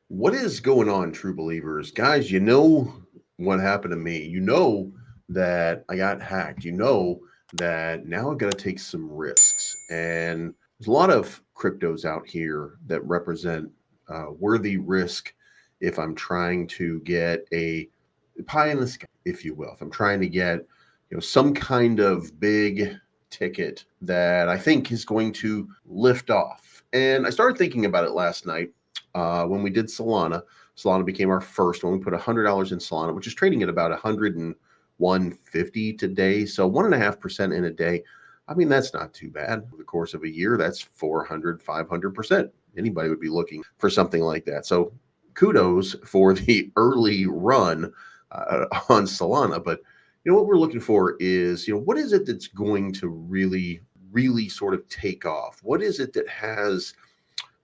What is going on, true believers? Guys, you know what happened to me. You know that I got hacked. You know that now I've got to take some risks. And there's a lot of cryptos out here that represent worthy risk if I'm trying to get a pie in the sky, if you will. If I'm trying to get, some kind of big ticket that I think is going to lift off. And I started thinking about it last night when we did Solana. Solana became our first one. We put $100 in Solana, which is trading at about 101.50 today. So 1.5% in a day. I mean, that's not too bad. Over the course of a year, that's 400, 500%. Anybody would be looking for something like that. So kudos for the early run on Solana. But what we're looking for is, what is it that's going to really, really sort of take off? What is it that has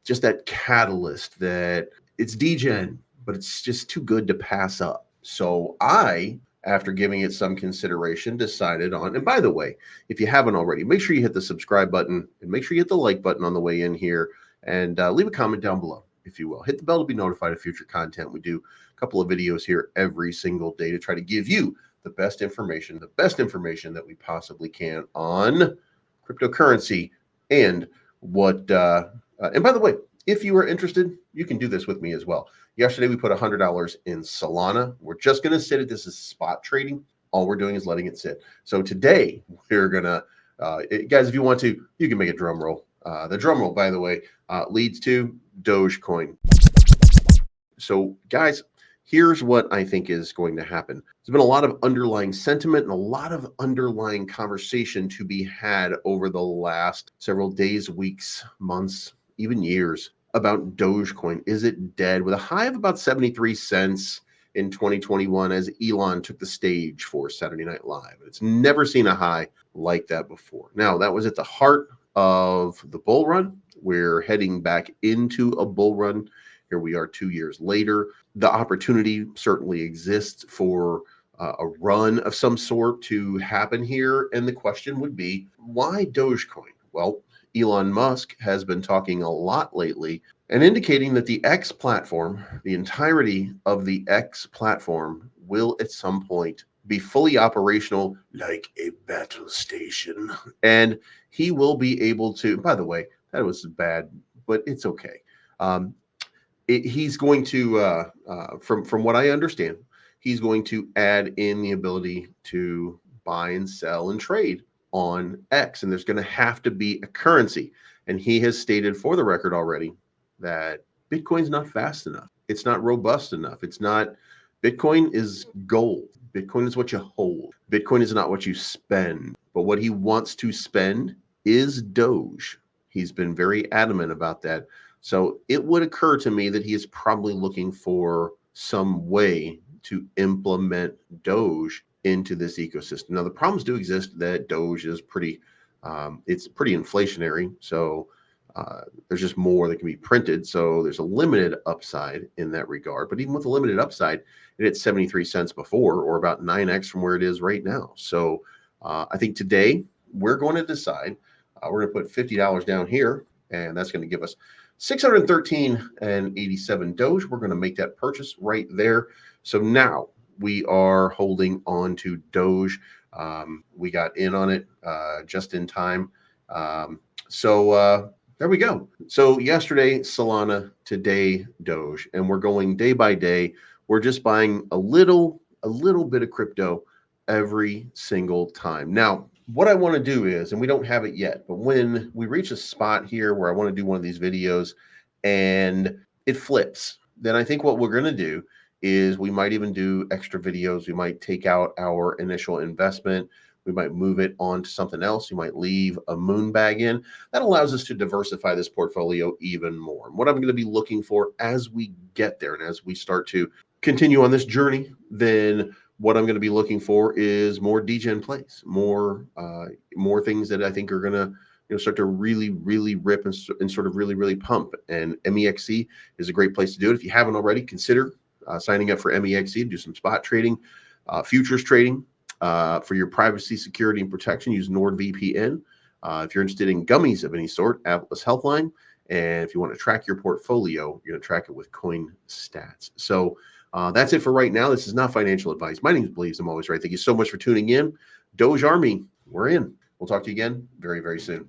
just that catalyst that it's degen, but it's just too good to pass up? So I, after giving it some consideration, decided on, and by the way, if you haven't already, make sure you hit the subscribe button and make sure you hit the like button on the way in here, and leave a comment down below, if you will. Hit the bell to be notified of future content. We do a couple of videos here every single day to try to give you the best information that we possibly can on cryptocurrency and what, and by the way, if you are interested, you can do this with me as well. Yesterday, we put $100 in Solana. We're just going to sit it. This is spot trading. All we're doing is letting it sit. So today, we're going to, guys, if you want to, you can make a drum roll. The drum roll, by the way, leads to Dogecoin. So, guys, here's what I think is going to happen. There's been a lot of underlying sentiment and a lot of underlying conversation to be had over the last several days, weeks, months, even years about Dogecoin. Is it dead? With a high of about 73 cents in 2021 as Elon took the stage for Saturday Night Live. It's never seen a high like that before. Now, that was at the heart of the bull run. We're heading back into a bull run. Here we are 2 years later. The opportunity certainly exists for a run of some sort to happen here. And the question would be, why Dogecoin? Well, Elon Musk has been talking a lot lately and indicating that the X platform, the entirety of the X platform, will at some point be fully operational like a battle station. And he will be able to, by the way, that was bad, but it's okay. He's going to, from what I understand, he's going to add in the ability to buy and sell and trade on X, and there's going to have to be a currency. And he has stated for the record already that Bitcoin's not fast enough. It's not robust enough. Bitcoin is gold. Bitcoin is what you hold. Bitcoin is not what you spend. But what he wants to spend is Doge. He's been very adamant about that. So it would occur to me that he is probably looking for some way to implement Doge into this ecosystem. Now, the problems do exist that Doge is it's pretty inflationary. So there's just more that can be printed. So there's a limited upside in that regard. But even with a limited upside, it hit 73 cents before, or about 9x from where it is right now. So I think today we're going to decide, we're going to put $50 down here, and that's going to give us 613.87 Doge. We're going to make that purchase right there. So now we are holding on to Doge. We got in on it just in time. So there we go. So yesterday, Solana, today, Doge, and we're going day by day. We're just buying a little bit of crypto every single time. Now, what I want to do is, and we don't have it yet, but when we reach a spot here where I want to do one of these videos and it flips, then I think what we're going to do is we might even do extra videos. We might take out our initial investment. We might move it on to something else. You might leave a moon bag in. That allows us to diversify this portfolio even more. And what I'm going to be looking for as we get there and as we start to continue on this journey, then what I'm going to be looking for is more degen plays, more things that I think are going to start to really, really rip and sort of really, really pump. And MEXC is a great place to do it. If you haven't already, consider signing up for MEXC, do some spot trading, futures trading. For your privacy, security, and protection, use NordVPN. If you're interested in gummies of any sort, Atlas Healthline. And if you want to track your portfolio, you're going to track it with coin stats. So that's it for right now. This is not financial advice. My name is Bleeves. I'm always right. Thank you so much for tuning in. Doge Army, we're in. We'll talk to you again very, very soon.